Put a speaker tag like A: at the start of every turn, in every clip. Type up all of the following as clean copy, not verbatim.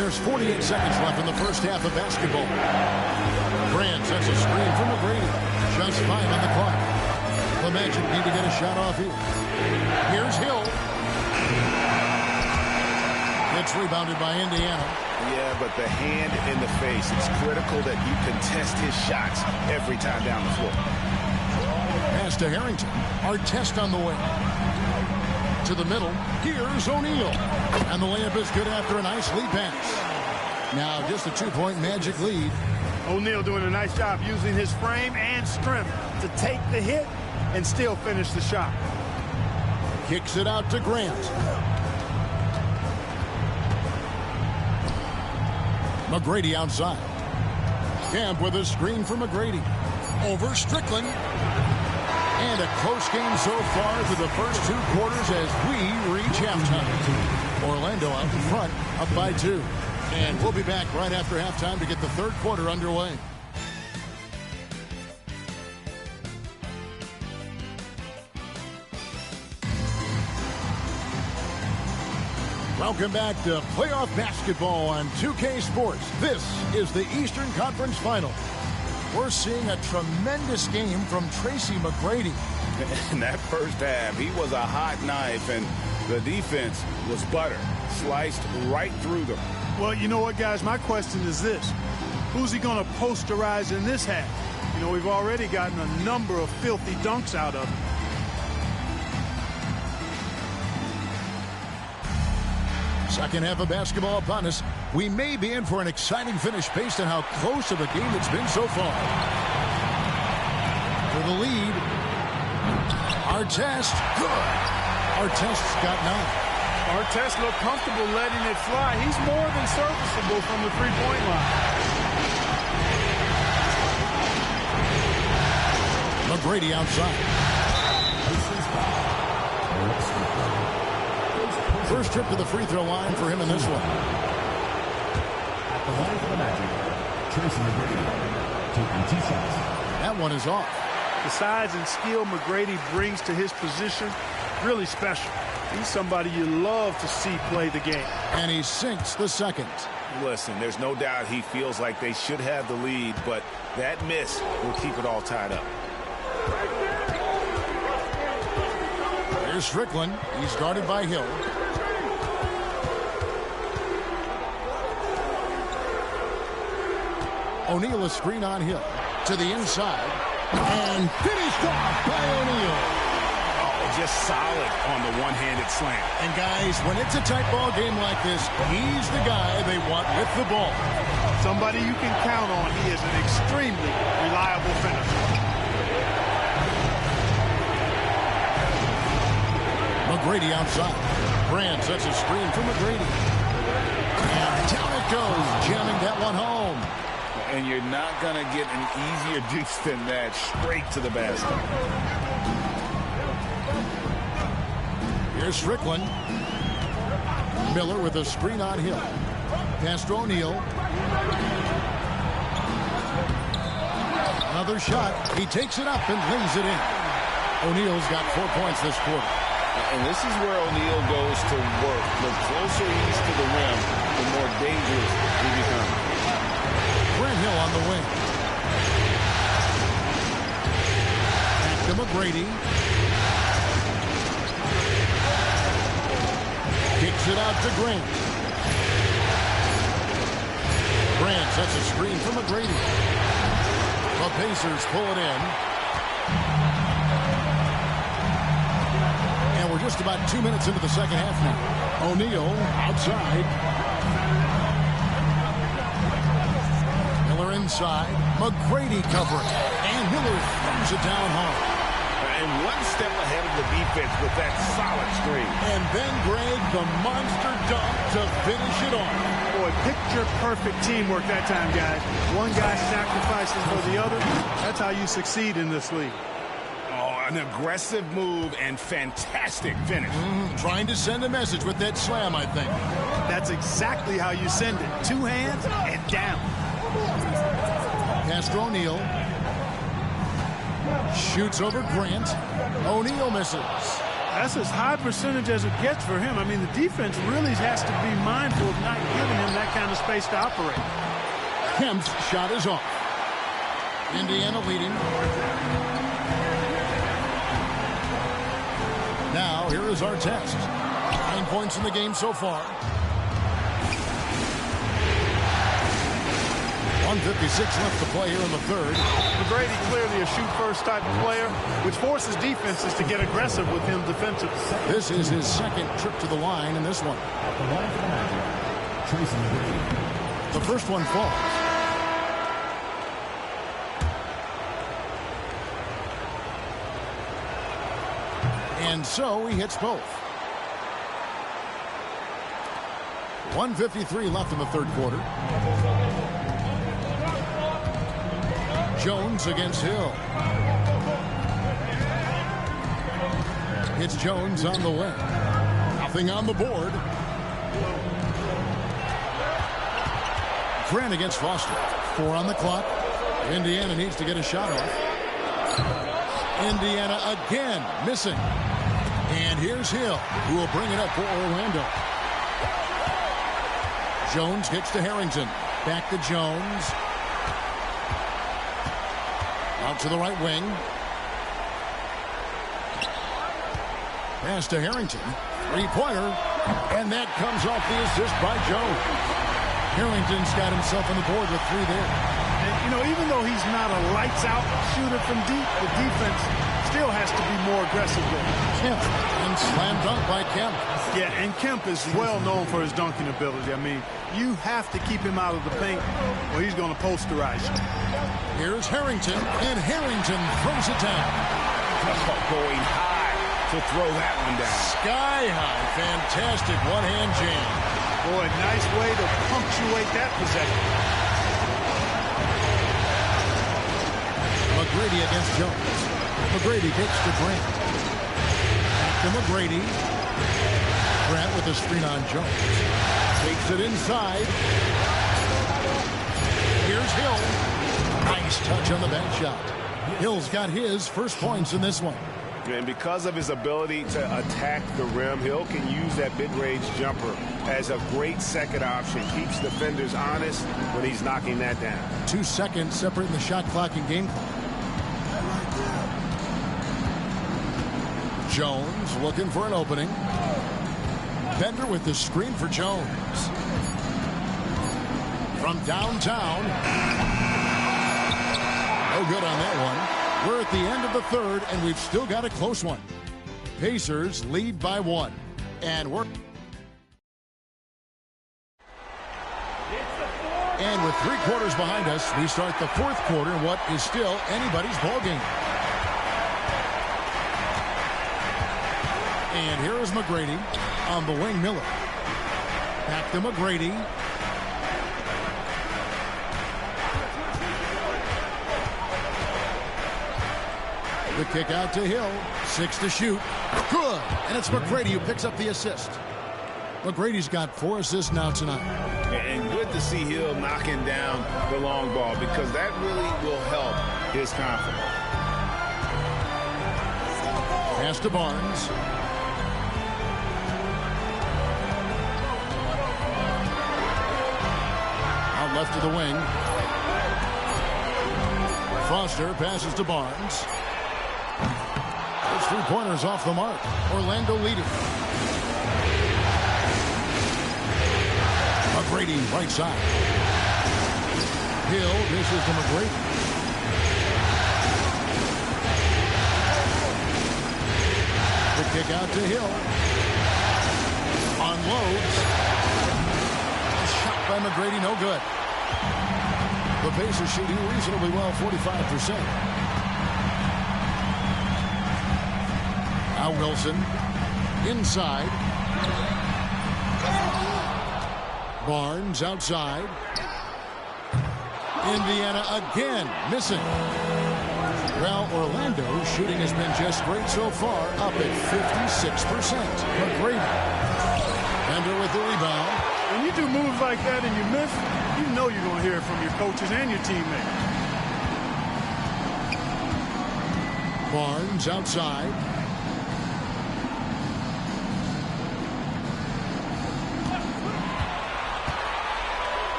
A: There's 48 seconds left in the first half of basketball. Grant sets a screen from McGrady. Just 5 on the clock. The Magic need to get a shot off here. Here's Hill. It's rebounded by Indiana.
B: Yeah, but the hand in the face. It's critical that you contest his shots every time down the floor.
A: Pass to Harrington. Artest on the way. To the middle. Here's O'Neal. And the layup is good after a nice lead pass. Now just a 2-point Magic lead.
C: O'Neal doing a nice job using his frame and strength to take the hit and still finish the shot.
A: Kicks it out to Grant. McGrady outside. Camp with a screen for McGrady. Over Strickland. And a close game so far through the first 2 quarters as we reach halftime. Orlando out in front, up by 2. And we'll be back right after halftime to get the third quarter underway. Welcome back to playoff basketball on 2K Sports. This is the Eastern Conference Final. We're seeing a tremendous game from Tracy McGrady.
B: In that first half, he was a hot knife, and the defense was butter. Sliced right through them.
C: Well, you know what, guys? My question is this. Who's he going to posterize in this half? You know, we've already gotten a number of filthy dunks out of him.
A: Second half of basketball upon us. We may be in for an exciting finish based on how close of a game it's been so far. For the lead. Artest. Good. Artest's got 9.
C: Artest looked comfortable letting it fly. He's more than serviceable from the three-point line.
A: McGrady outside. First trip to the free throw line for him in this one.
D: At the line for the Magic, Tracy McGrady taking 2 shots.
A: That one is off.
C: The size and skill McGrady brings to his position, really special. He's somebody you love to see play the game.
A: And he sinks the second.
B: Listen, there's no doubt he feels like they should have the lead, but that miss will keep it all tied up.
A: There's Strickland. He's guarded by Hill. O'Neal a screen on Hill. To the inside. And finished off by O'Neal.
B: Oh, just solid on the one-handed slam.
A: And guys, when it's a tight ball game like this, he's the guy they want with the ball.
C: Somebody you can count on. He is an extremely reliable finisher.
A: McGrady outside. Grant sets a screen for McGrady. And down it goes, jamming that one home.
B: And you're not going to get an easier deuce than that, straight to the basket.
A: Here's Strickland. Miller with a screen on Hill. Pass to O'Neal. Another shot. He takes it up and lays it in. O'Neal's got 4 points this quarter.
B: And this is where O'Neal goes to work. The closer he's to the rim, the more dangerous he becomes.
A: Grant Hill on the wing. Back to McGrady. Kicks it out to Grant. Grant sets a screen for McGrady. The Pacers pull it in. And we're just about 2 minutes into the second half now. O'Neal outside. Miller inside. McGrady covering. And Miller throws it down hard.
B: And one step ahead of the defense with that solid screen.
A: And then Greg, the monster dunk to finish it off.
C: Boy, picture-perfect teamwork that time, guys. One guy sacrificing for the other. That's how you succeed in this league.
B: Oh, an aggressive move and fantastic finish.
A: Trying to send a message with that slam, I think.
C: That's exactly how you send it. 2 hands and down.
A: Pass to O'Neal. Shoots over Grant. O'Neal misses.
C: That's as high percentage as it gets for him. I mean, the defense really has to be mindful of not giving him that kind of space to operate.
A: Kemp's shot is off. Indiana leading. Now, here is our test. 9 points in the game so far. 1:56 left to play here in the third.
C: McGrady clearly a shoot-first type of player, which forces defenses to get aggressive with him defensively. This is his second trip to the line in this one.
D: At the line for the Magic, Tracy McGrady.
A: The first one falls. And so he hits both. 1:53 left in the third quarter. Jones against Hill. It's Jones on the way. Nothing on the board. Grant against Foster. 4 on the clock. Indiana needs to get a shot off. Indiana again missing. And here's Hill, who will bring it up for Orlando. Jones gets to Harrington. Back to Jones. Out to the right wing. Pass to Harrington. Three-pointer. And that comes off the assist by Jones. Harrington's got himself on the board with 3 there.
C: And, you know, even though he's not a lights-out shooter from deep, the defense still has to be more aggressive there.
A: Kemp. And slam dunk by Kemp.
C: Yeah, and Kemp is well known for his dunking ability. I mean, you have to keep him out of the paint or he's going to posterize you.
A: Here's Harrington, and Harrington throws it down.
B: Going high to throw that one down.
A: Sky high. Fantastic one-hand jam.
C: Boy, nice way to punctuate that possession.
A: McGrady against Jones. McGrady takes to Grant. Back to McGrady. Grant with a screen on Jones. Takes it inside. Here's Hill. Nice touch on the back shot. Hill's got his first points in this one.
B: And because of his ability to attack the rim, Hill can use that mid-range jumper as a great second option. Keeps defenders honest when he's knocking that down.
A: 2 seconds separating the shot clock and game clock. Jones looking for an opening. Bender with the screen for Jones. From downtown. No good on that one. We're at the end of the third, and we've still got a close one. Pacers lead by 1. And we're... And with 3 quarters behind us, we start the fourth quarter in what is still anybody's ballgame. And here is McGrady on the wing. Miller. Back to McGrady. The kick out to Hill. 6 to shoot. Good. And it's McGrady who picks up the assist. McGrady's got 4 assists now tonight.
B: And good to see Hill knocking down the long ball because that really will help his confidence.
A: Pass to Barnes. Out left to the wing. Foster passes to Barnes. Those 3-pointers off the mark. Orlando leading. McGrady right side. Hill dishes to McGrady. The kick out to Hill. Unloads. Shot by McGrady, no good. The Pacers shooting reasonably well, 45%. Now Wilson. Inside. Barnes outside. Indiana again missing. Well, Orlando's shooting has been just great so far, up at 56%. McGrady. Bender with the rebound.
C: When you do moves like that and you miss, you know you're going to hear it from your coaches and your teammates.
A: Barnes outside.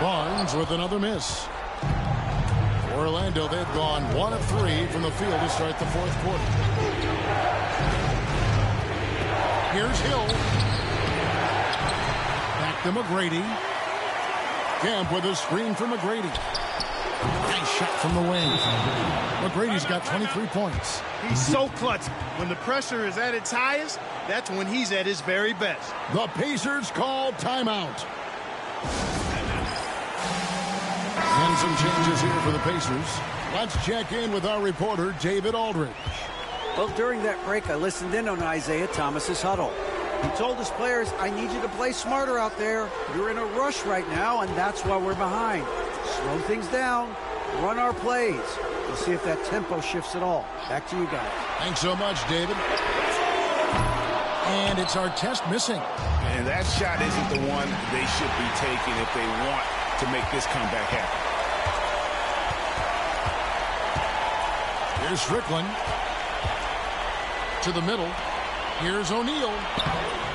A: Barnes with another miss. For Orlando, they've gone 1 of 3 from the field to start the fourth quarter. Here's Hill. Back to McGrady. Camp with a screen for McGrady. Nice shot from the wing. McGrady's got 23 points.
C: He's so clutch. When the pressure is at its highest, that's when he's at his very best.
A: The Pacers call timeout. And some changes here for the Pacers. Let's check in with our reporter, David Aldridge.
E: Well, during that break, I listened in on Isaiah Thomas's huddle. He told his players, I need you to play smarter out there. You're in a rush right now, and that's why we're behind. Slow things down, run our plays. We'll see if that tempo shifts at all. Back to you guys.
A: Thanks so much, David. And it's Artest missing.
B: And that shot isn't the one they should be taking if they want to make this comeback happen.
A: Here's Strickland. To the middle. Here's O'Neal.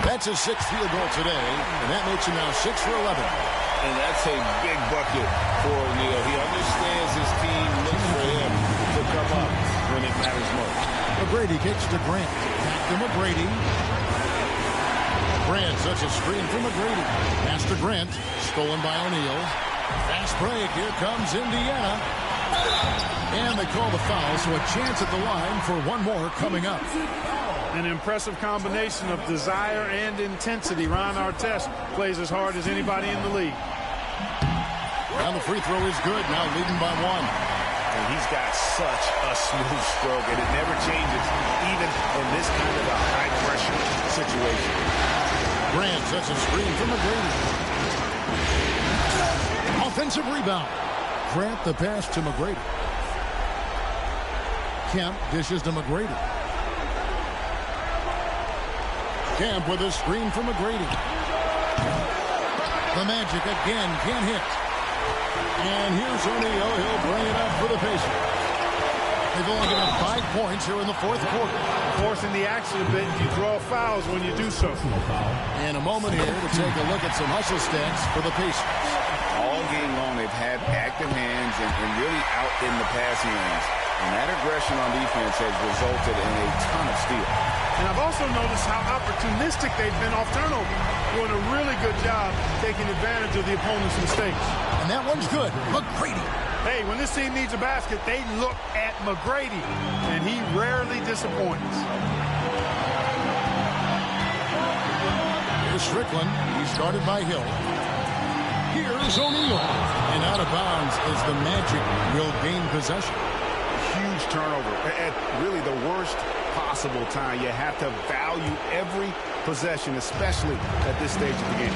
A: That's his 6th field goal today, and that makes him now 6 for 11.
B: And that's a big bucket for O'Neal. He understands his team looks for him to come up when it matters most.
A: McGrady kicks to Grant. Back to McGrady. Grant sets a screen for McGrady. Pass to Grant. Stolen by O'Neal. Fast break. Here comes Indiana. And they call the foul, so a chance at the line for one more coming up.
C: An impressive combination of desire and intensity. Ron Artest plays as hard as anybody in the league.
A: And the free throw is good, now leading by 1.
B: And he's got such a smooth stroke, and it never changes, even in this kind of a high-pressure situation.
A: Grant sets a screen for McGrady. Offensive rebound. Grant the pass to McGrady. Kemp dishes to McGrady. Kemp with a screen for McGrady. The Magic again can't hit. And here's O'Neal. He'll bring it up for the Pacers. They've only given up 5 points here in the fourth quarter.
C: Forcing the action a bit, you draw fouls when you do so.
A: In a moment here to take a look at some hustle stats for the Pacers.
B: All game long, they've had active hands and really out in the passing lanes. And that aggression on defense has resulted in a ton of steals.
C: And I've also noticed how opportunistic they've been off turnover. Doing a really good job taking advantage of the opponent's mistakes.
A: And that one's good. McGrady.
C: Hey, when this team needs a basket, they look at McGrady. And he rarely disappoints.
A: Here's Strickland. He's guarded by Hill. Here's O'Neal. And out of bounds as the Magic will gain possession.
B: Huge turnover at really the worst possible time. You have to value every possession, especially at this stage of the game.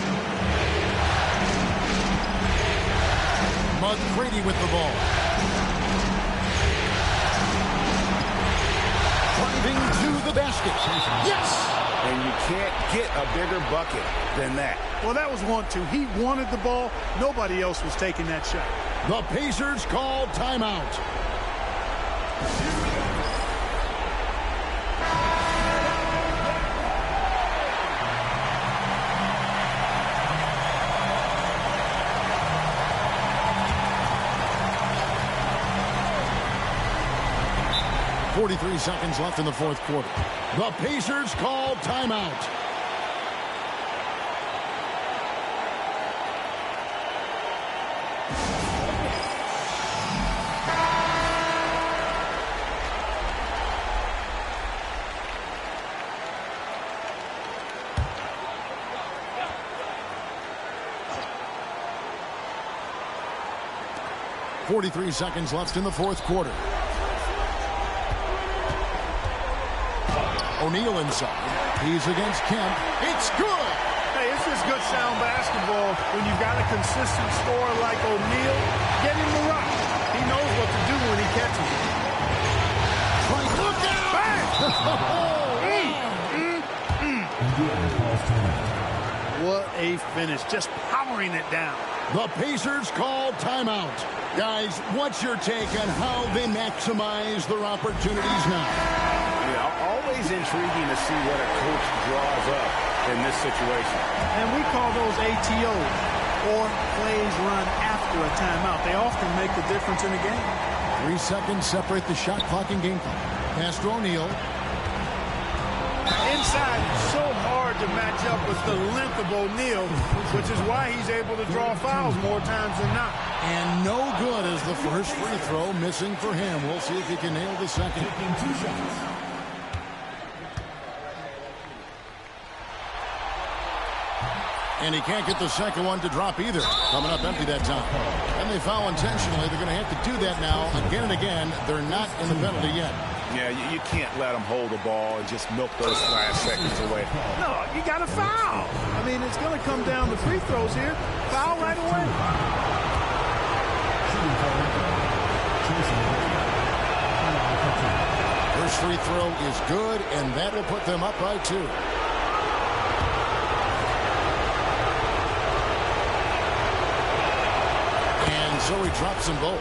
A: McGrady with the ball. Driving to the basket. Yes!
B: And you can't get a bigger bucket than that.
C: Well, that was 1-2. He wanted the ball. Nobody else was taking that shot.
A: The Pacers call timeout. .43 seconds left in the fourth quarter. The Pacers call timeout. .43 seconds left in the fourth quarter. O'Neal inside. He's against Kemp. It's good!
C: Hey, it's just good sound basketball when you've got a consistent scorer like O'Neal. Get him the rock. He knows what to do when he catches it.
A: Look out!
C: Bang! What a finish. Just powering it down.
A: The Pacers call timeout. Guys, what's your take on how they maximize their opportunities now?
B: Always intriguing to see what a coach draws up in this situation.
C: And we call those ATOs, or plays run after a timeout. They often make the difference in a game.
A: 3 seconds separate the shot clock and game clock. Pass to O'Neal.
C: Inside, it's so hard to match up with the length of O'Neal, which is why he's able to draw fouls more times than not.
A: And no good as the first free throw missing for him. We'll see if he can nail the second.
D: Taking 2 shots.
A: And he can't get the second one to drop either. Coming up empty that time. And they foul intentionally. They're going to have to do that now again and again. They're not in the penalty yet.
B: Yeah, you can't let them hold the ball and just milk those last seconds away.
C: No, you got to foul. I mean, it's going to come down to free throws here. Foul right away.
A: First free throw is good, and that will put them up by 2. And so he drops them both.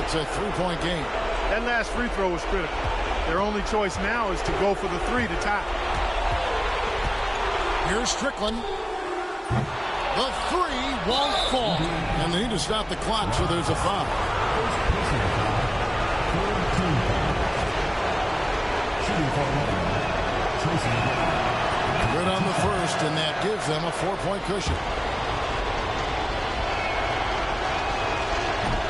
A: It's a 3-point game.
C: That last free throw was critical. Their only choice now is to go for the 3 to tie.
A: Here's Strickland. The 3 won't fall. And they need to stop the clock, so there's a foul. Good on the first, and that gives them a 4-point cushion.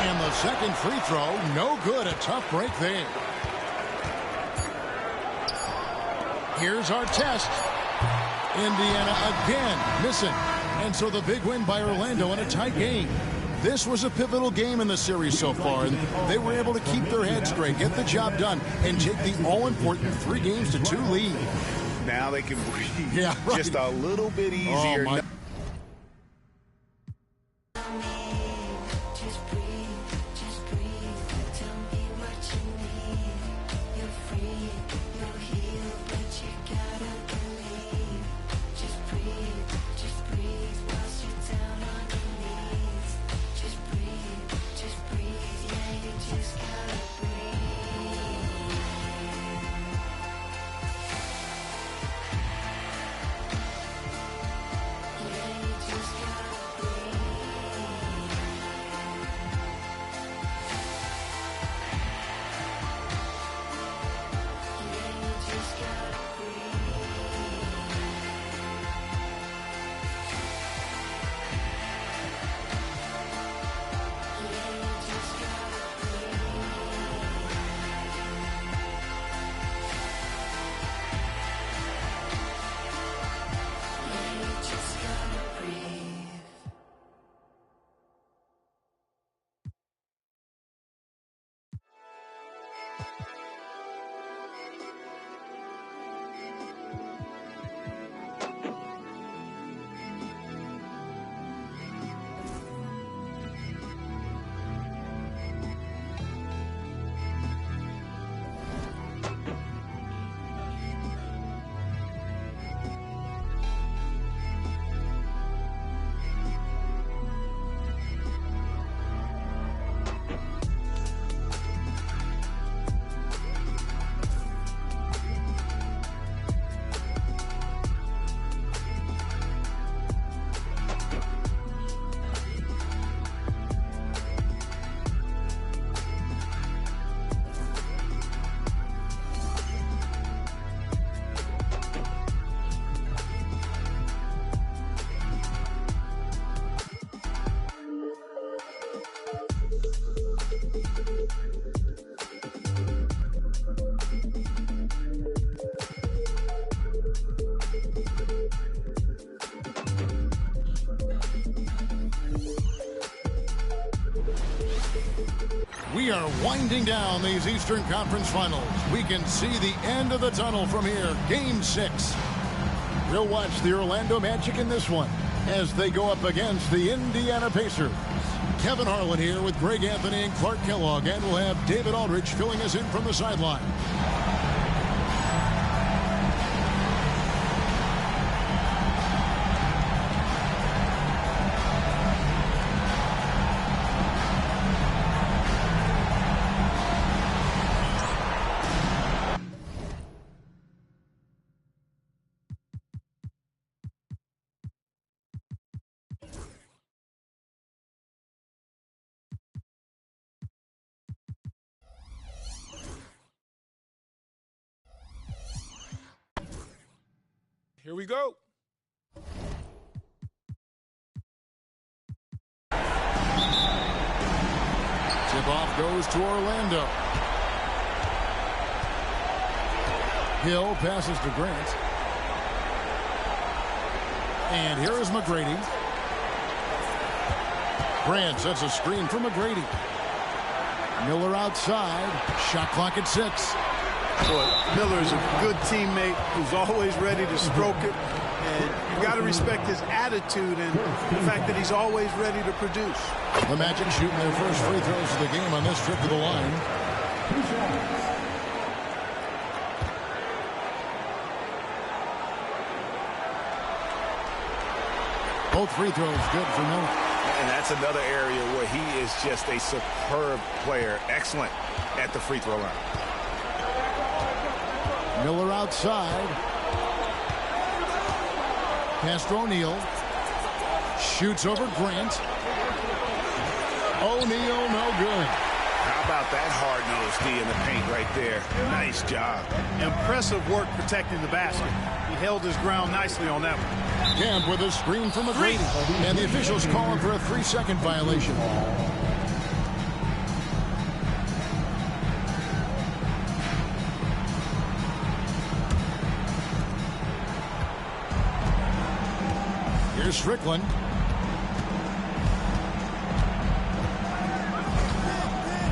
A: And the second free throw, no good. A tough break there. Here's our test. Indiana again missing. And so the big win by Orlando in a tight game. This was a pivotal game in the series so far, and they were able to keep their head straight, get the job done, and take the all-important 3-2 lead.
B: Now they can breathe
A: right.
B: just a little bit easier.
A: Oh, We are winding down these Eastern Conference Finals. We can see the end of the tunnel from here. Game 6. We'll watch the Orlando Magic in this one as they go up against the Indiana Pacers. Kevin Harlan here with Greg Anthony and Clark Kellogg, and we'll have David Aldridge filling us in from the sideline.
F: Here we go.
A: Tip-off goes to Orlando. Hill passes to Grant. And here is McGrady. Grant sets a screen for McGrady. Miller outside. Shot clock at 6.
C: Boy, Miller is a good teammate who's always ready to stroke it. And you got to respect his attitude and the fact that he's always ready to produce.
A: The Magic shooting their first free throws of the game on this trip to the line. Both free throws good for Miller.
B: And that's another area where he is just a superb player. Excellent at the free throw line.
A: Miller outside. Pass to O'Neal. Shoots over Grant. O'Neal, no good.
B: How about that hard-nosed D in the paint right there? Nice job.
C: Impressive work protecting the basket. He held his ground nicely on that one.
A: Camp with a screen from McGrady. And the officials calling for a 3-second violation. Here's Strickland.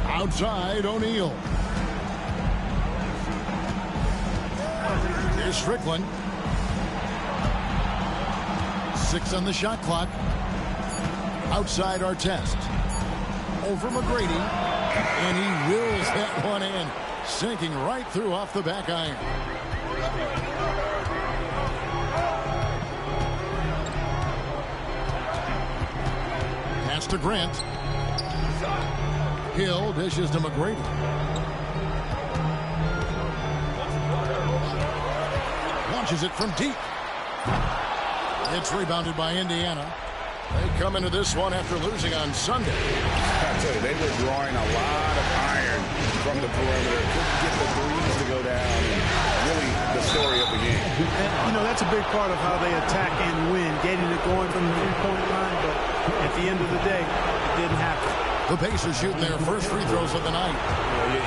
A: Outside, O'Neal. Here's Strickland. 6 on the shot clock. Outside Artest. Over McGrady. And he wills that one in. Sinking right through off the back iron. Pass to Grant. Hill dishes to McGrady. Launches it from deep. It's rebounded by Indiana. They come into this one after losing on Sunday.
B: I tell you, they were drawing a lot of iron from the perimeter. Couldn't get the threes to go down. And really the story of the game.
C: And, you know, that's a big part of how they attack and win, getting it going from the three-point line. But at the end of the day, it didn't happen.
A: The Pacers shooting their first free throws of the night.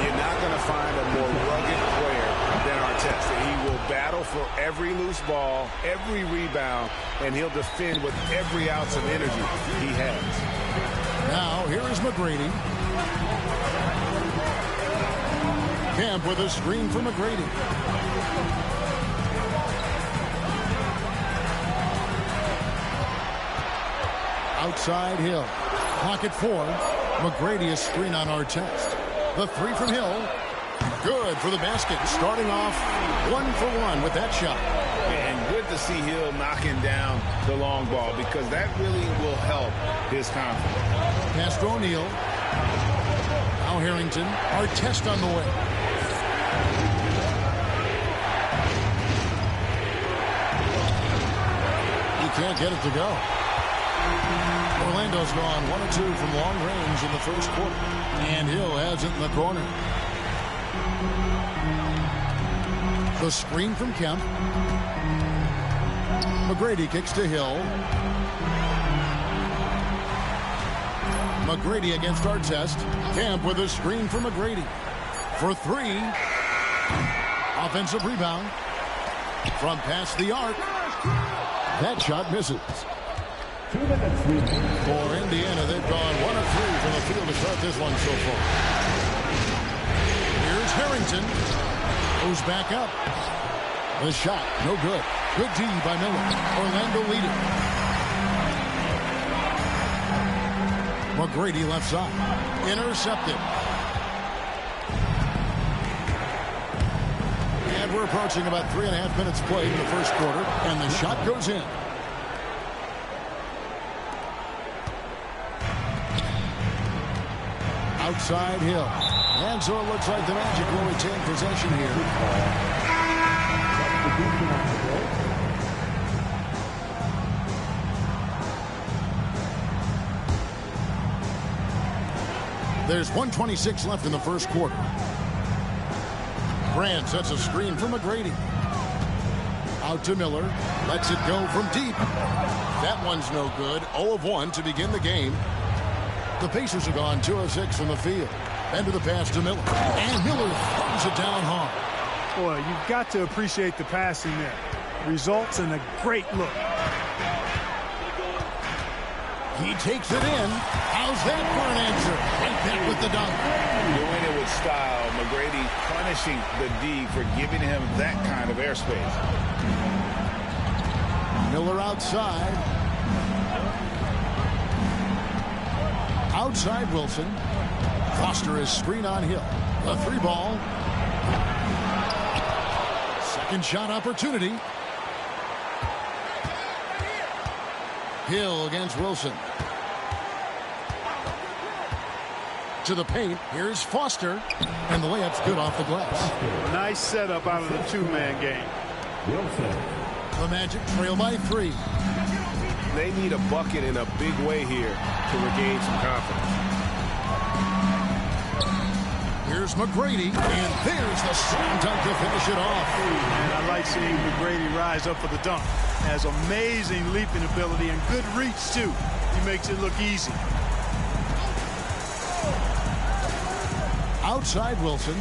B: You're not going to find a more rugged player than Artest. He will battle for every loose ball, every rebound, and he'll defend with every ounce of energy he has.
A: Now, here is McGrady. Camp with a screen for McGrady. Outside Hill. Pocket 4. McGrady a screen on Artest. The 3 from Hill. Good for the basket. Starting off 1-for-1 with that shot.
B: And good to see Hill knocking down the long ball because that really will help his confidence.
A: Pass to O'Neal. Now Harrington. Artest on the way. He can't get it to go. Orlando's gone 1 of 2 from long range in the first quarter. And Hill has it in the corner. The screen from Kemp. McGrady kicks to Hill. McGrady against Artest. Kemp with a screen for McGrady. For 3. Offensive rebound. From past the arc. That shot misses. For Indiana, they've gone 1 of 3 from the field to start this one so far. Here's Harrington. Goes back up. The shot, no good. Good D by Miller. Orlando leading. McGrady left side. Intercepted. And we're approaching about 3.5 minutes played in the first quarter. And the shot goes in. Outside Hill. And so it looks like the Magic will retain possession here. There's 1:26 left in the first quarter. Grant sets a screen for McGrady. Out to Miller. Lets it go from deep. That one's no good. 0 of 1 to begin the game. The Pacers have gone 2 of 6 from the field. Into the pass to Miller. And Miller throws it down hard.
C: Boy, you've got to appreciate the passing there. Results in a great look.
A: He takes it in. How's that for an answer? Right back with the dunk.
B: Doing it with style. McGrady punishing the D for giving him that kind of airspace.
A: Miller outside. Outside Wilson. Foster is screen on Hill. A 3 ball. Second shot opportunity. Hill against Wilson. To the paint. Here's Foster. And the layup's good off the glass.
C: Nice setup out of the two-man game.
A: The Magic trail by 3.
B: They need a bucket in a big way here to regain some confidence.
A: Here's McGrady. And there's the slam dunk to finish it off.
C: And I like seeing McGrady rise up for the dunk. Has amazing leaping ability and good reach, too. He makes it look easy.
A: Outside Wilson.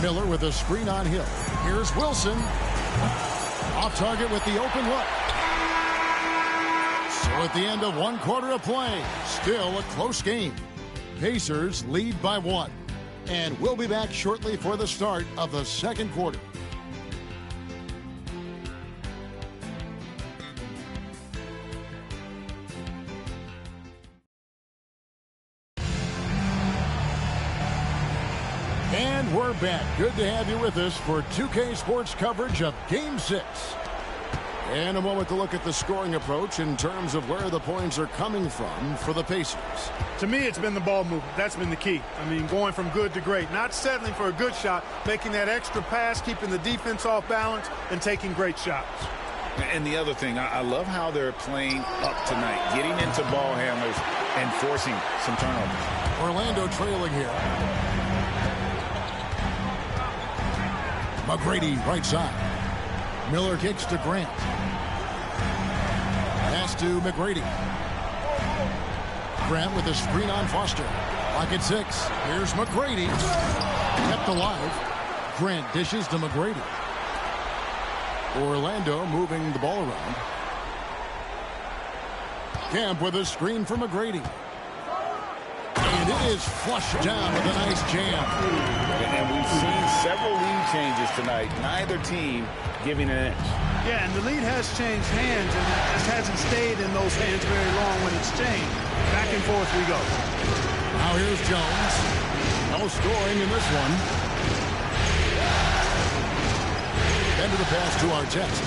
A: Miller with a screen on Hill. Here's Wilson. Off target with the open look. So at the end of 1 quarter of play, still a close game. Pacers lead by 1. And we'll be back shortly for the start of the second quarter. And we're back. Good to have you with us for 2K Sports coverage of Game 6. And a moment to look at the scoring approach in terms of where the points are coming from for the Pacers.
C: To me, it's been the ball movement. That's been the key. I mean, going from good to great. Not settling for a good shot, making that extra pass, keeping the defense off balance, and taking great shots.
B: And the other thing, I love how they're playing up tonight, getting into ball handlers and forcing some turnovers.
A: Orlando trailing here. McGrady right side. Miller kicks to Grant. Pass to McGrady. Grant with a screen on Foster. Lock at 6. Here's McGrady. Kept alive. Grant dishes to McGrady. Orlando moving the ball around. Camp with a screen for McGrady. And it is flushed down with a nice jam.
B: And we've seen several lead changes tonight. Neither team giving an inch.
C: Yeah, and the lead has changed hands, and it just hasn't stayed in those hands very long when it's changed. Back and forth we go.
A: Now here's Jones. No scoring in this one. End of the pass to Artest.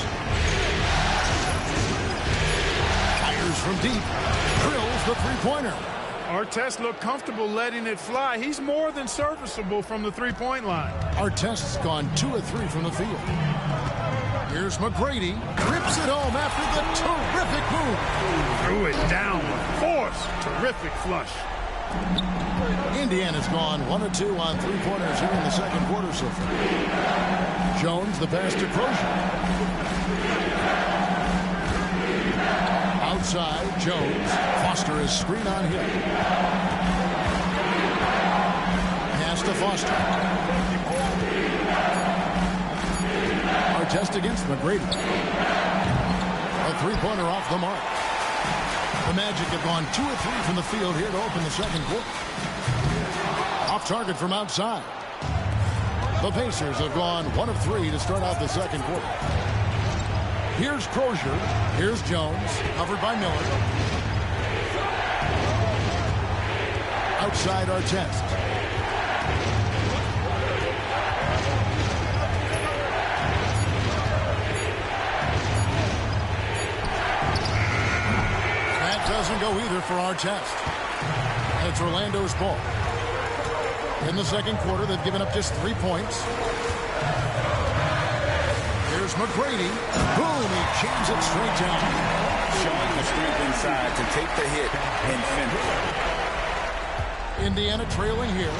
A: Fires from deep. Drills the three-pointer.
C: Artest looked comfortable letting it fly. He's more than serviceable from the three-point line.
A: Artest's gone 2 of 3 from the field. Here's McGrady. Rips it home after the terrific move.
C: Threw it down with force. Terrific flush.
A: Indiana's gone 1 of 2 on three-pointers here in the second quarter so far. Jones, the pass to Crozier. Outside, Jones. Foster is screen on Hill. Pass to Foster. Artest against McGrady. A three-pointer off the mark. The Magic have gone 2 of 3 from the field here to open the second quarter. Off target from outside. The Pacers have gone 1 of 3 to start out the second quarter. Here's Crozier. Here's Jones. Covered by Miller. Outside Artest. That doesn't go either for Artest. It's Orlando's ball. In the second quarter, they've given up just 3 points. Here's McGrady. Boom, he jams it straight down.
B: Showing the strength inside to take the hit and finish.
A: Indiana trailing here.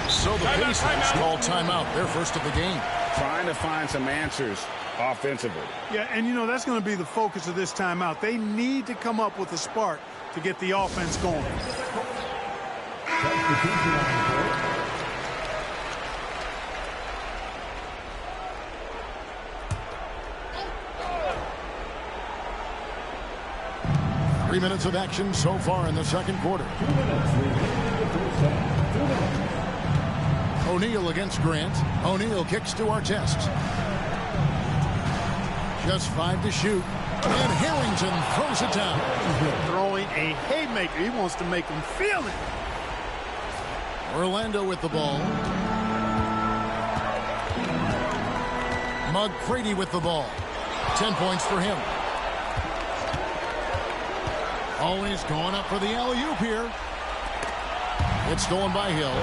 A: So the Pacers call timeout, their first of the game.
B: trying to find some answers offensively.
C: Yeah, and you know, that's going to be the focus of this timeout. They need to come up with a spark to get the offense going.
A: Three minutes of action so far in the second quarter. O'Neal against Grant. O'Neal kicks to Artest. Just 5 to shoot. And Harrington throws it down.
C: Throwing a haymaker. He wants to make them feel it.
A: Orlando with the ball. McGrady with the ball. 10 points for him. Always going up for the alley-oop here. It's stolen by Hill.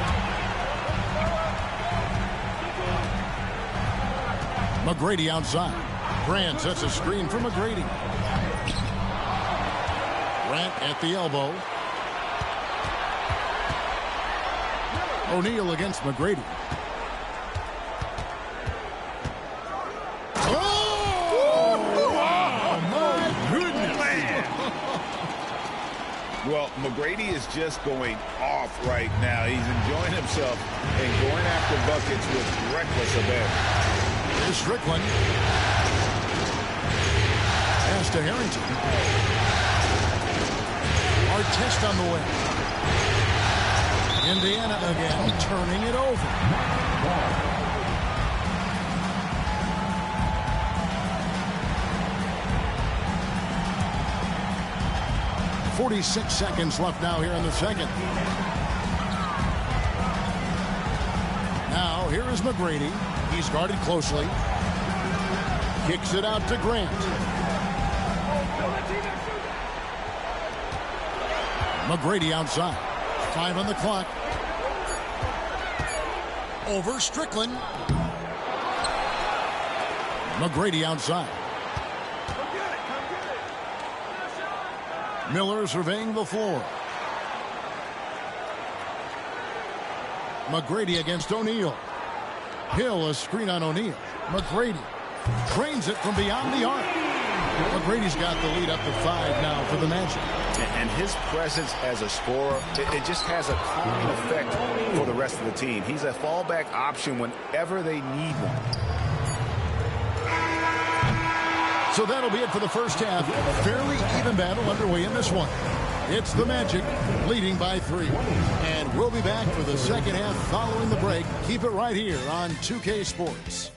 A: McGrady outside. Grant sets a screen for McGrady. Grant at the elbow. O'Neal against McGrady.
B: Well, McGrady is just going off right now. He's enjoying himself and going after buckets with reckless abandon.
A: Here's Strickland. Pass to Harrington. Artest on the way. Indiana again, turning it over. 46 seconds left now here in the second. Now here is McGrady. He's guarded closely. Kicks it out to Grant. McGrady outside. 5 on the clock. Over Strickland. McGrady outside. Miller surveying the floor. McGrady against O'Neal. Hill a screen on O'Neal. McGrady trains it from beyond the arc. McGrady's got the lead up to 5 now for the Magic.
B: And his presence as a scorer, it just has a calming effect for the rest of the team. He's a fallback option whenever they need one.
A: So that'll be it for the first half. Fairly even battle underway in this one. It's the Magic leading by 3. And we'll be back for the second half following the break. Keep it right here on 2K Sports.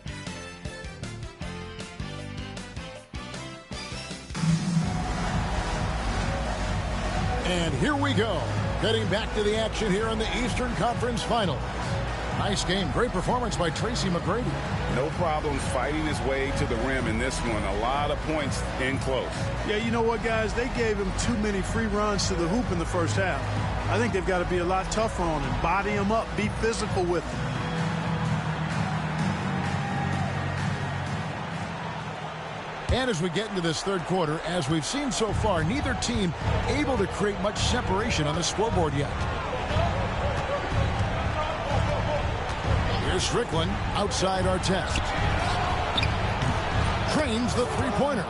A: And here we go. Getting back to the action here in the Eastern Conference Final. Nice game. Great performance by Tracy McGrady.
B: No problems fighting his way to the rim in this one. A lot of points in close.
C: Yeah, you know what, guys? They gave him too many free runs to the hoop in the first half. I think they've got to be a lot tougher on him. Body him up. Be physical with him.
A: And as we get into this third quarter, as we've seen so far, neither team able to create much separation on the scoreboard yet. Here's Strickland outside Artest. Trains the three-pointer.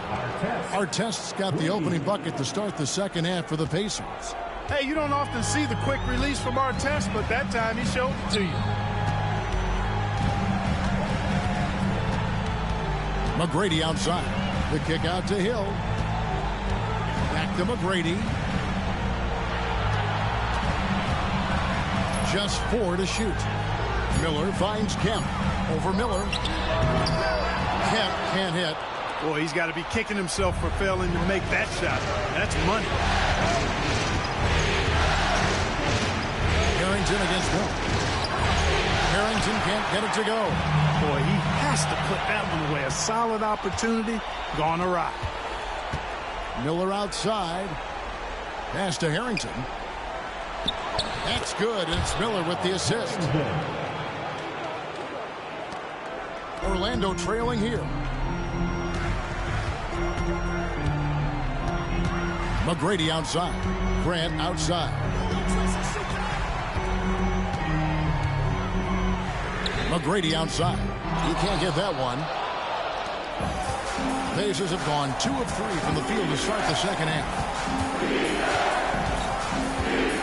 A: Artest's got the opening bucket to start the second half for the Pacers.
C: Hey, you don't often see the quick release from Artest, but that time he showed it to you.
A: McGrady outside. The kick out to Hill. Back to McGrady. Just 4 to shoot. Miller finds Kemp. Over Miller. Kemp can't hit.
C: Boy, he's got to be kicking himself for failing to make that shot. That's money.
A: Harrington against Hill. Harrington can't get it to go.
C: Boy, he has to put that one away. A solid opportunity gone awry.
A: Miller outside. Pass to Harrington. That's good. It's Miller with the assist. Orlando trailing here. McGrady outside. Grant outside. McGrady outside. You can't get that one. Pacers have gone 2 of 3 from the field to start the second half.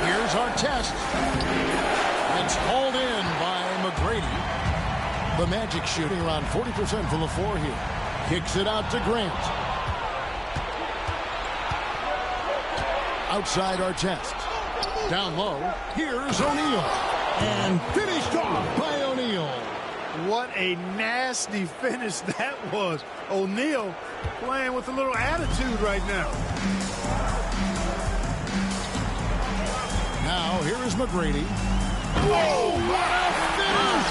A: Here's Artest. It's hauled in by McGrady. The Magic shooting around 40% from the floor here. Kicks it out to Grant. Outside Artest. Down low. Here's O'Neal. And finished off by O'Neal.
C: What a nasty finish that was. O'Neal playing with a little attitude right now.
A: Now, here is McGrady. Whoa, what a finish!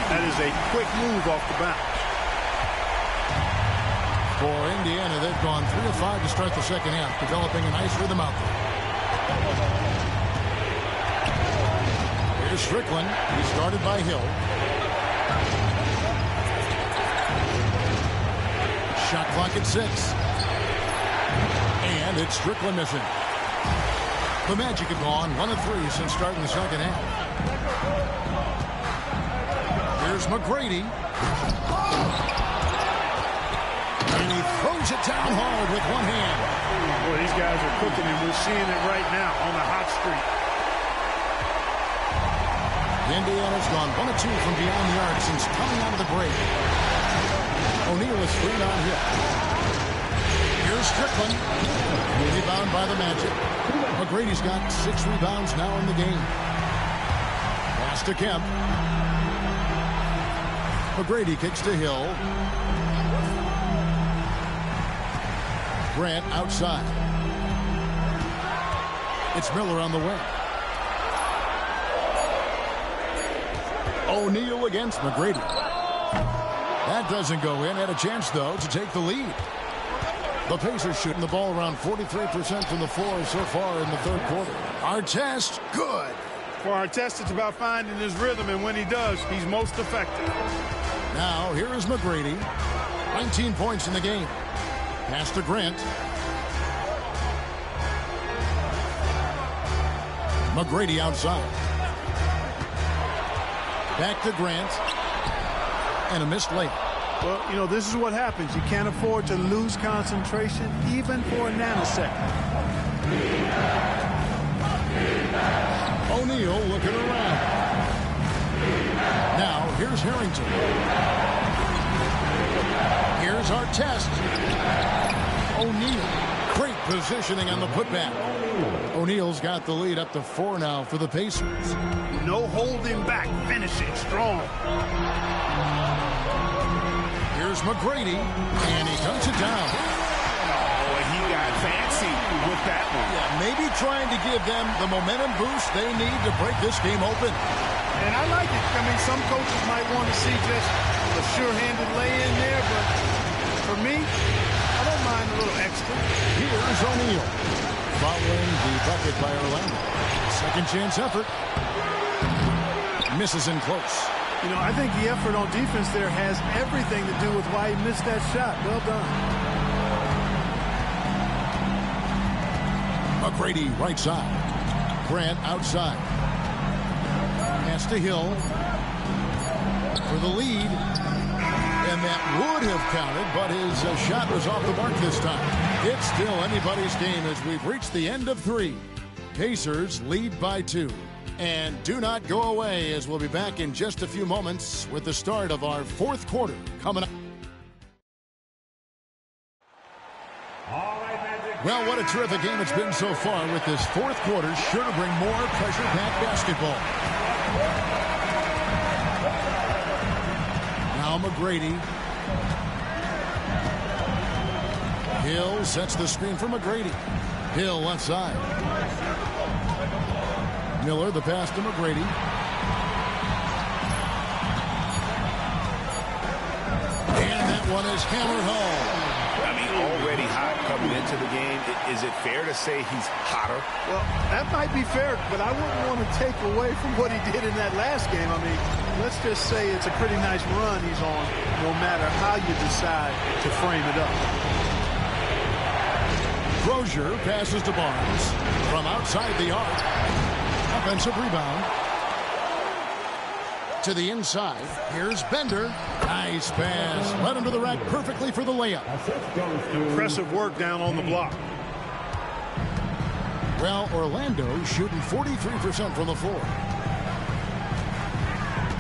C: That is a quick move off the bounce.
A: For Indiana, they've gone 3 of 5 to start the second half, developing a nice rhythm out there. Here's Strickland. He started by Hill. Shot clock at 6. And it's Strickland missing. The Magic have gone 1 of 3 since starting the second half. Here's McGrady. And he throws it down hard with one hand.
C: Boy, these guys are cooking, and we're seeing it right now on a hot streak.
A: Indiana's gone 1 of 2 from beyond the arc since coming out of the break. O'Neal is screened on Hill. Here's Strickland. Rebound by the Magic. McGrady's got 6 rebounds now in the game. Pass to Kemp. McGrady kicks to Hill. Grant outside. It's Miller on the wing. O'Neal against McGrady. That doesn't go in. Had a chance, though, to take the lead. The Pacers shooting the ball around 43% from the floor so far in the third quarter. Artest, good.
C: For Artest, it's about finding his rhythm, and when he does, he's most effective.
A: Now, here is McGrady. 19 points in the game. Pass to Grant. McGrady outside. Back to Grant. And a missed layup.
C: Well, you know, this is what happens. You can't afford to lose concentration even for a nanosecond.
A: O'Neal looking around. Now, here's Harrington. Here's Artest. O'Neal. Great positioning on the putback. O'Neal's got the lead up to 4 now for the Pacers.
C: No holding back. Finishing strong.
A: Here's McGrady, and he dunks it down.
B: Oh, he got fancy with that one.
A: Yeah, maybe trying to give them the momentum boost they need to break this game open.
C: And I like it. I mean, some coaches might want to see just a sure-handed lay-in there, but for me, I don't mind a little extra.
A: Here's O'Neal, following the bucket by Orlando. Second chance effort. Misses in close.
C: You know, I think the effort on defense there has everything to do with why he missed that shot. Well done.
A: McGrady right side. Grant outside. Pass to Hill for the lead. And that would have counted, but his shot was off the mark this time. It's still anybody's game as we've reached the end of 3. Pacers lead by 2. And do not go away, as we'll be back in just a few moments with the start of our fourth quarter coming up. Well, what a terrific game it's been so far with this fourth quarter. Sure to bring more pressure-packed basketball. Now McGrady. Hill sets the screen for McGrady. Hill left side. Miller, the pass to McGrady. And that one is hammered home.
B: I mean, already hot coming into the game. Is it fair to say he's hotter?
C: Well, that might be fair, but I wouldn't want to take away from what he did in that last game. I mean, let's just say it's a pretty nice run he's on, no matter how you decide to frame it up.
A: Rozier passes to Barnes from outside the arc. Offensive rebound. To the inside. Here's Bender. Nice pass. Led him to the rack perfectly for the layup.
C: Impressive work down on the block.
A: Well, Orlando shooting 43% from the floor.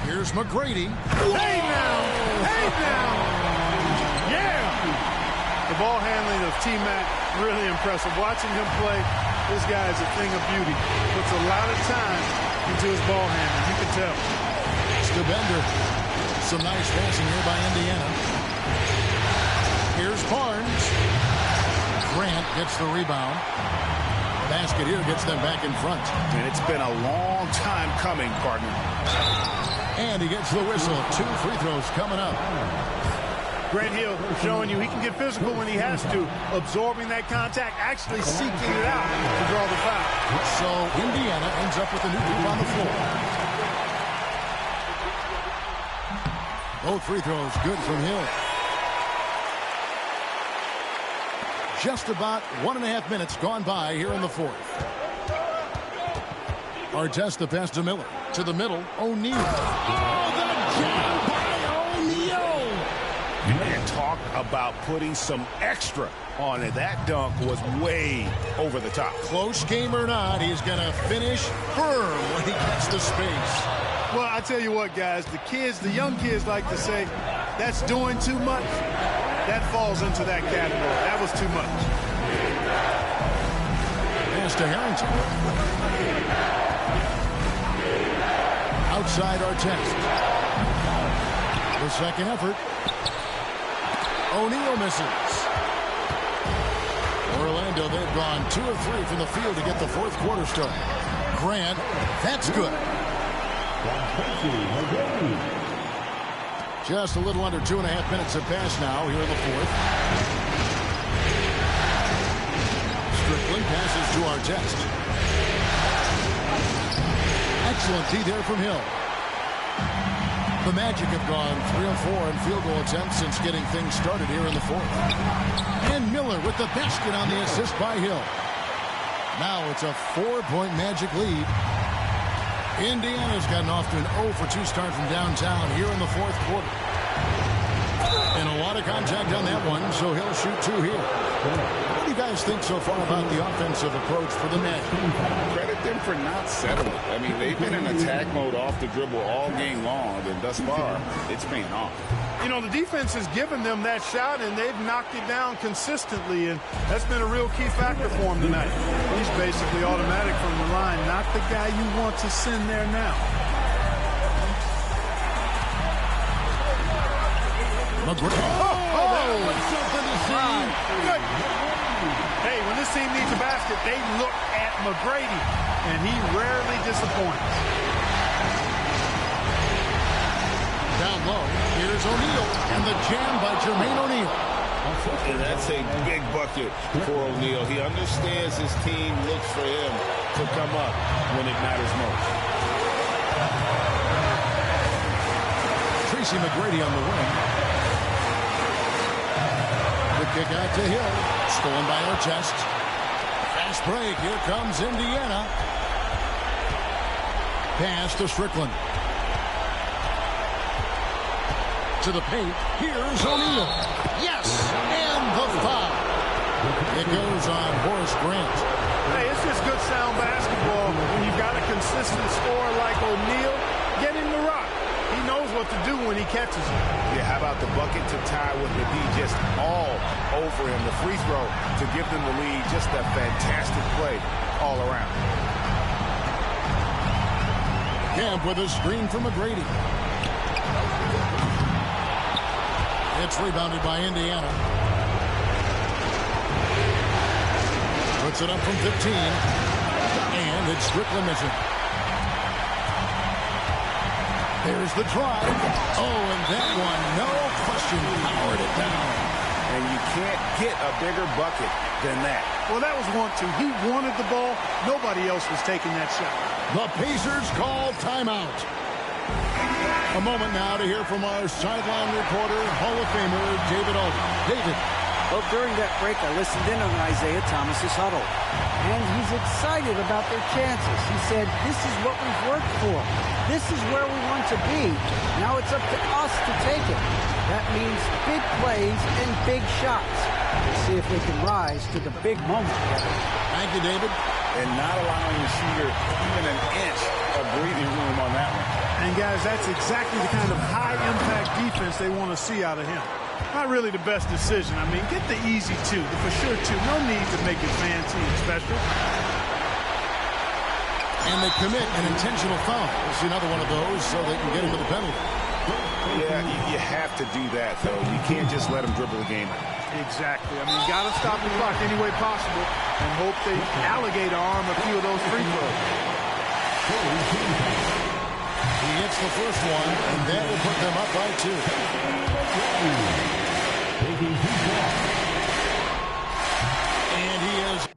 A: Here's McGrady.
C: Hey now! Hey now! Yeah! The ball handling of T-Mac, really impressive. Watching him play, this guy is a thing of beauty. Puts a lot of time into his ball handling. You can tell.
A: To Bender. Some nice passing here by Indiana. Here's Barnes. Grant gets the rebound. Basket here gets them back in front.
B: And it's been a long time coming, partner.
A: And he gets the whistle. 2 free throws coming up.
C: Grant Hill showing you he can get physical when he has to. Absorbing that contact, actually seeking it out to draw the foul.
A: So Indiana ends up with a new lead on the floor. Both free throws good from Hill. Just about 1.5 minutes gone by here in the fourth. Artest the pass to Miller. To the middle, O'Neal. Oh, the jam by O'Neal!
B: And talk about putting some extra on it. That dunk was way over the top.
A: Close game or not, he's going to finish firm when he gets the space.
C: Well, I tell you what, guys, the young kids like to say, that's doing too much. That falls into that category. That was too much.
A: Pass to Harrington. Outside Artest. The second effort. O'Neal misses. Orlando, they've gone 2 of 3 from the field to get the fourth quarter started. Grant, that's good. Just a little under 2.5 minutes have passed now here in the fourth. Strickland passes to Artest. Excellent D there from Hill. The Magic have gone 3 of 4 in field goal attempts since getting things started here in the fourth. And Miller with the basket on the assist by Hill. Now it's a 4-point Magic lead. Indiana's gotten off to an 0 for 2 start from downtown here in the fourth quarter. And a lot of contact on that one, so he'll shoot 2 here. What do you guys think so far about the offensive approach for the Magic?
B: Credit them for not settling. I mean, they've been in attack mode off the dribble all game long, and thus far, it's paying off.
C: You know, the defense has given them that shot, and they've knocked it down consistently, and that's been a real key factor for him tonight. He's basically automatic from the line, not the guy you want to send there now.
A: McGrady. That was something to see.
C: Good. Hey, when this team needs a basket, they look at McGrady, and he rarely disappoints.
A: Down low, here's O'Neal, and the jam by Jermaine O'Neal.
B: And that's a big bucket for O'Neal. He understands his team looks for him to come up when it matters most.
A: Tracy McGrady on the wing. The kick out to Hill, stolen by Artest. Fast break, here comes Indiana. Pass to Strickland. To the paint, here's O'Neal. Yes, and the foul. It goes on Horace Grant.
C: Hey, it's just good sound basketball when you've got a consistent scorer like O'Neal. Get him the rock. He knows what to do when he catches it.
B: Yeah, how about the bucket to tie with the D just all over him. The free throw to give them the lead. Just a fantastic play all around.
A: Camp with a screen from McGrady. It's rebounded by Indiana. Puts it up from 15. And it's Strickland missing. There's the drive. Oh, and that one, no question, powered it down.
B: And you can't get a bigger bucket than that.
C: Well, that was 1-2. He wanted the ball. Nobody else was taking that shot.
A: The Pacers call timeout. A moment now to hear from our sideline reporter, Hall of Famer David Aldridge. David.
E: Well, during that break, I listened in on Isaiah Thomas's huddle. And he's excited about their chances. He said, this is what we've worked for. This is where we want to be. Now it's up to us to take it. That means big plays and big shots. We'll see if they can rise to the big moment, Kevin.
A: Thank you, David.
B: And not allowing the shooter even an inch of breathing room on that one.
C: And, guys, that's exactly the kind of high-impact defense they want to see out of him. Not really the best decision. I mean, get the easy two, the for sure two. No need to make it fancy and special.
A: And they commit an intentional foul. We'll see another one of those so they can get into the penalty.
B: Yeah, you have to do that, though. You can't just let them dribble the game.
C: Exactly. I mean, got to stop the clock any way possible and hope they alligator arm a few of those free throws.
A: He hits the first one, and that will put them up by 2. And he is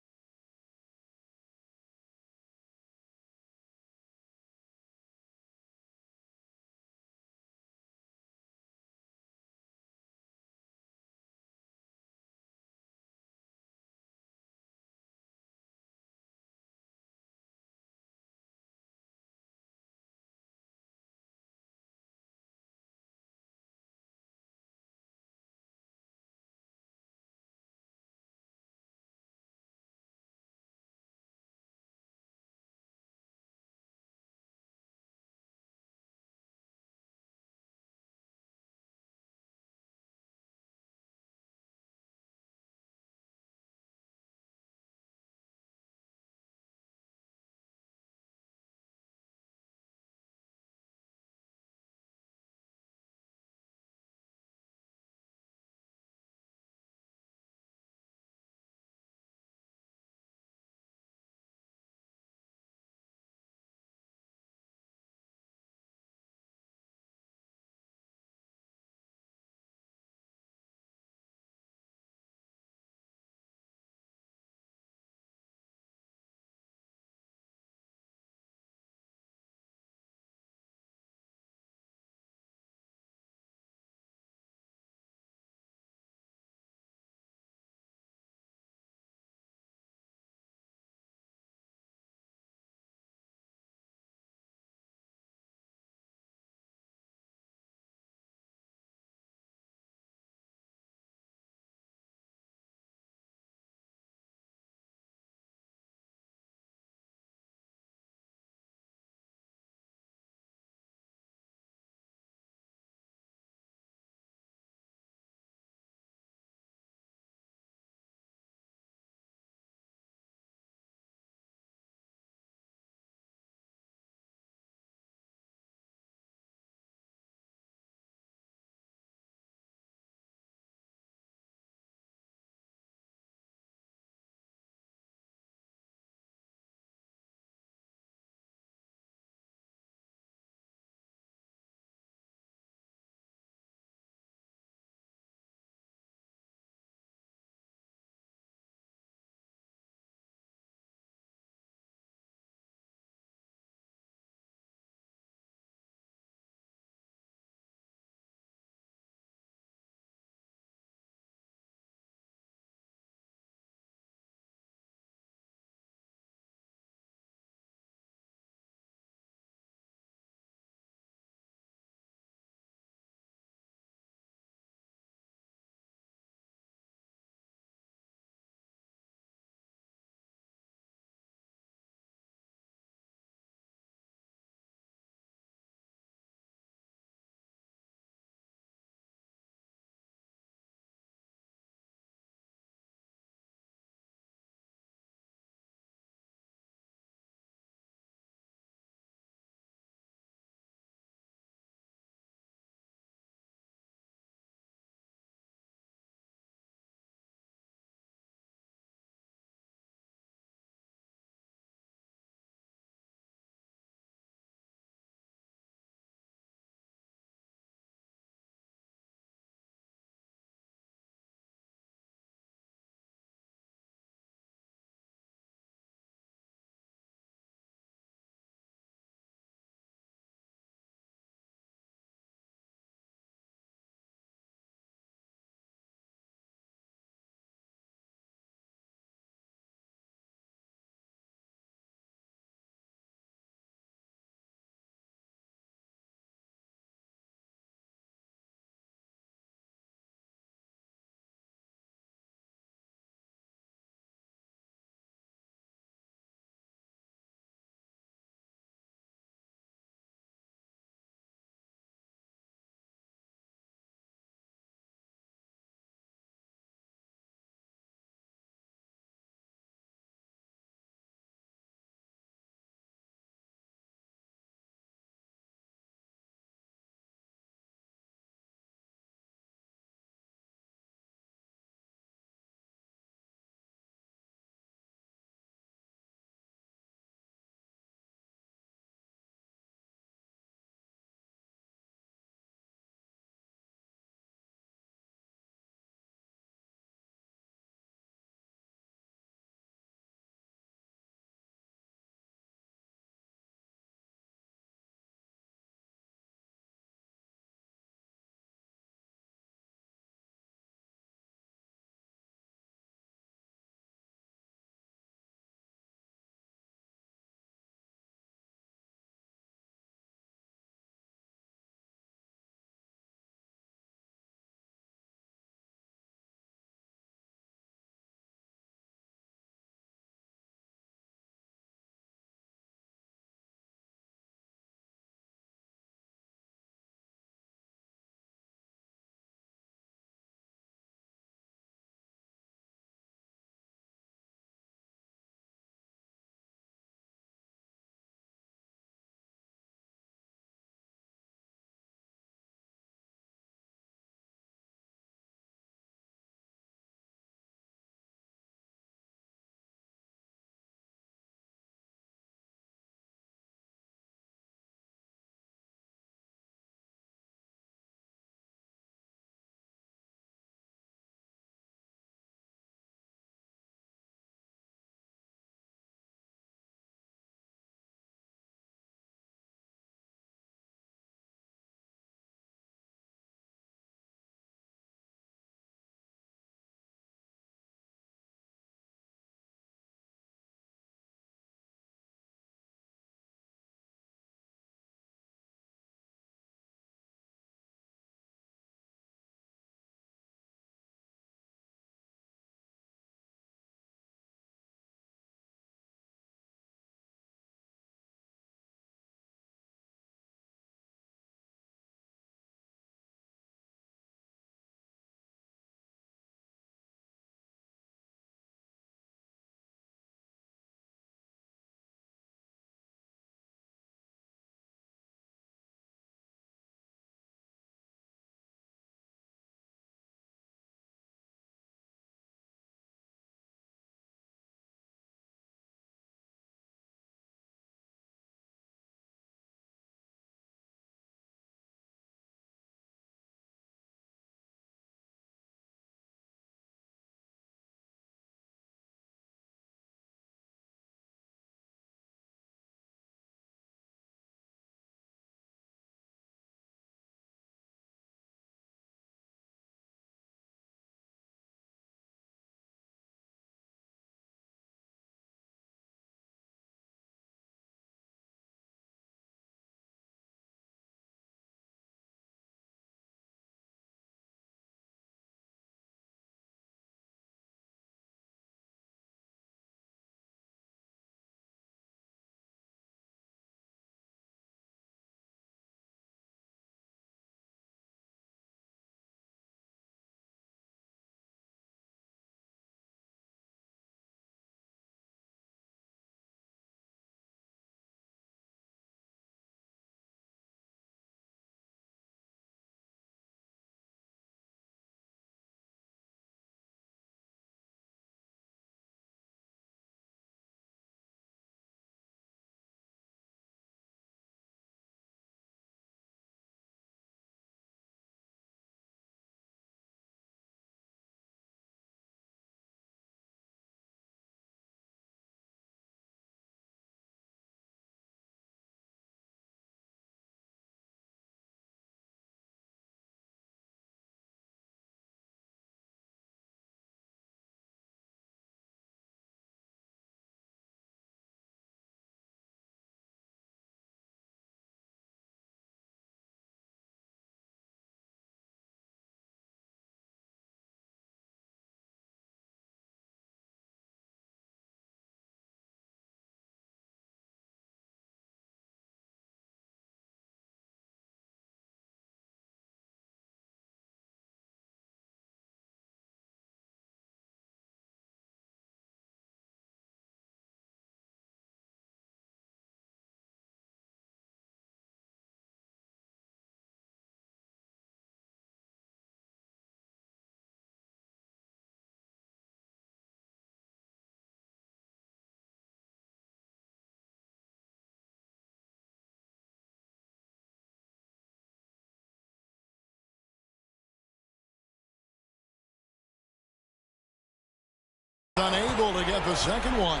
A: able to get the second one.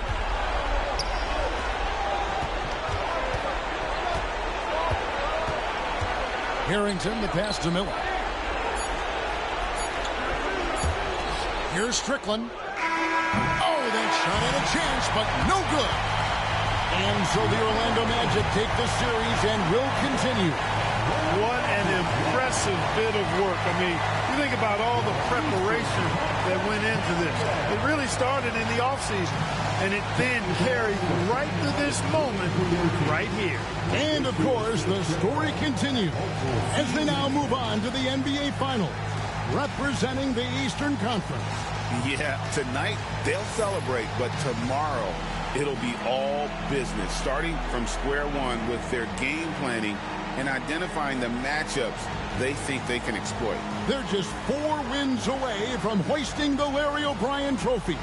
A: Harrington, the pass to Miller. Here's Strickland. Oh, that shot had a chance, but no good. And so the Orlando Magic take the series and will continue.
C: What an impressive bit of work. I mean, you think about all the preparation that went into this. It really started in the offseason, and it then carried right to this moment right here.
A: And, of course, the story continues as they now move on to the NBA Finals, representing the Eastern Conference.
B: Yeah, tonight they'll celebrate, but tomorrow it'll be all business, starting from square one with their game planning and identifying the matchups they think they can exploit.
A: They're just 4 wins away from hoisting the Larry O'Brien Trophy.